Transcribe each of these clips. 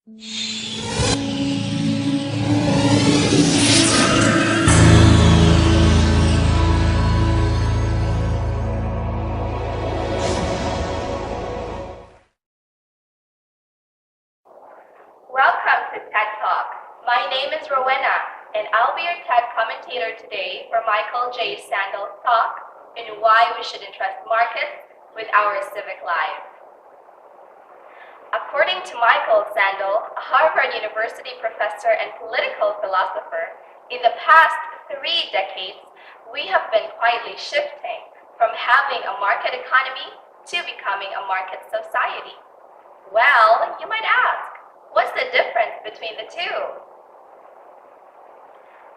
Welcome to TED Talk. My name is Rowena, and I'll be your TED commentator today for Michael Sandel's talk on why we should entrust markets with our civic life. According to Michael Sandel, a Harvard University professor and political philosopher, in the past 3 decades, we have been quietly shifting from having a market economy to becoming a market society. Well, you might ask, what's the difference between the two?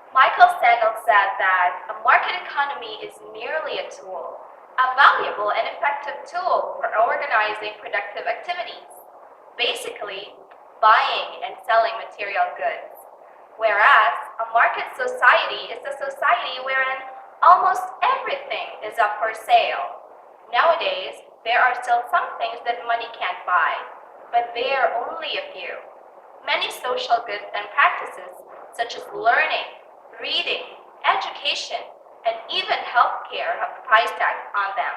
Michael Sandel said that a market economy is merely a tool, a valuable and effective tool for organizing productive activities, basically buying and selling material goods, whereas a market society is a society wherein almost everything is up for sale. Nowadays, there are still some things that money can't buy, but they are only a few. Many social goods and practices, such as learning, reading, education, and even healthcare have price tags on them.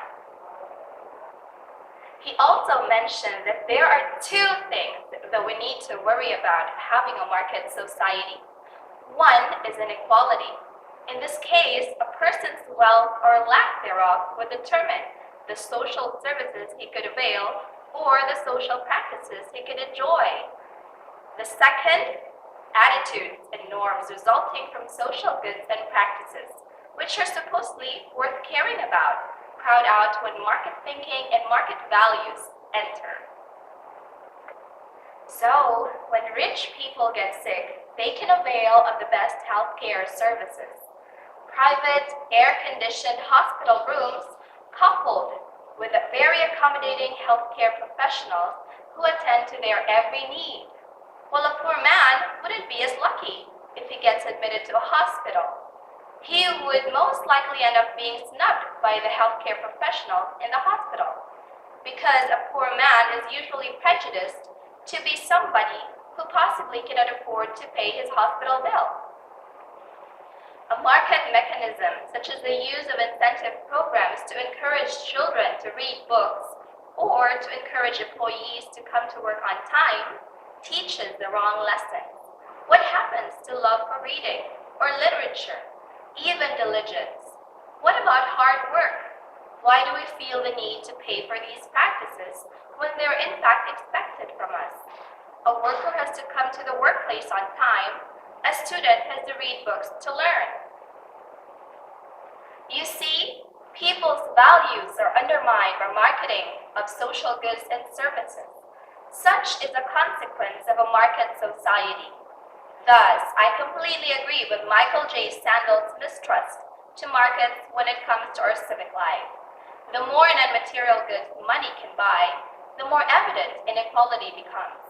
He also mentioned that there are 2 things that we need to worry about having a market society. One is inequality. In this case, a person's wealth or lack thereof would determine the social services he could avail or the social practices he could enjoy. The second, attitudes and norms resulting from social goods and practices, which are supposedly worth caring about, crowd out when market thinking and market values enter. So, when rich people get sick, they can avail of the best healthcare services. Private, air-conditioned hospital rooms coupled with a very accommodating healthcare professionals who attend to their every need. While a poor man wouldn't be as lucky if he gets admitted to a hospital. He would most likely end up being snubbed by the healthcare professionals in the hospital, because a poor man is usually prejudiced to be somebody who possibly cannot afford to pay his hospital bill. A market mechanism, such as the use of incentive programs to encourage children to read books or to encourage employees to come to work on time, teaches the wrong lesson. What happens to love for reading or literature, even diligence? What about hard work? Why do we feel the need to pay for these practices when they're in fact expected from us? A worker has to come to the workplace on time. A student has to read books to learn. You see, people's values are undermined by marketing of social goods and services. Such is a consequence of a market society. Thus, I completely agree with Michael Sandel's mistrust to markets when it comes to our civic life. The more non-material goods money can buy, the more evident inequality becomes.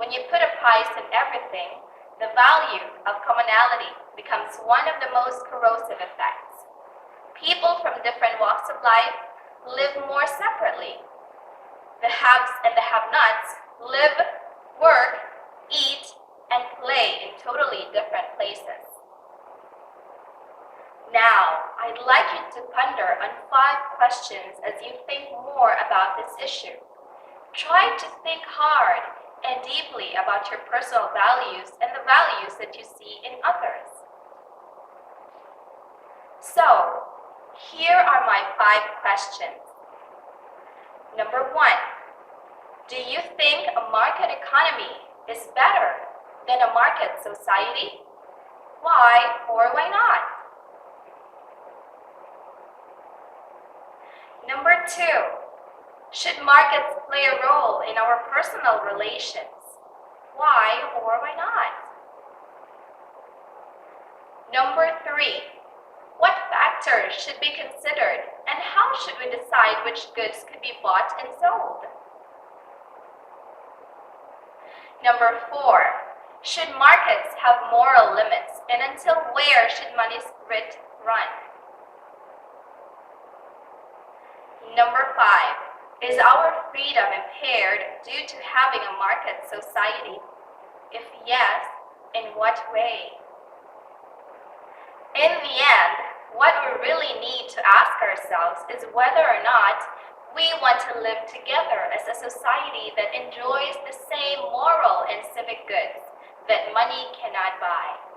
When you put a price on everything, the value of commonality becomes one of the most corrosive effects. People from different walks of life live more separately. The haves and the have-nots live, work, eat, and play in totally different places. Now, I'd like you to ponder on 5 questions as you think more about this issue. Try to think hard and deeply about your personal values and the values that you see in others. So, here are my 5 questions. Number 1, do you think a market economy is better than a market society? Why or why not? Number 2, should markets play a role in our personal relations? Why or why not? Number 3, what factors should be considered and how should we decide which goods could be bought and sold? Number 4, should markets have moral limits and until where should money's grit run? Number 5, is our freedom impaired due to having a market society? If yes, in what way? In the end, what we really need to ask ourselves is whether or not we want to live together as a society that enjoys the same moral and civic goods that money cannot buy.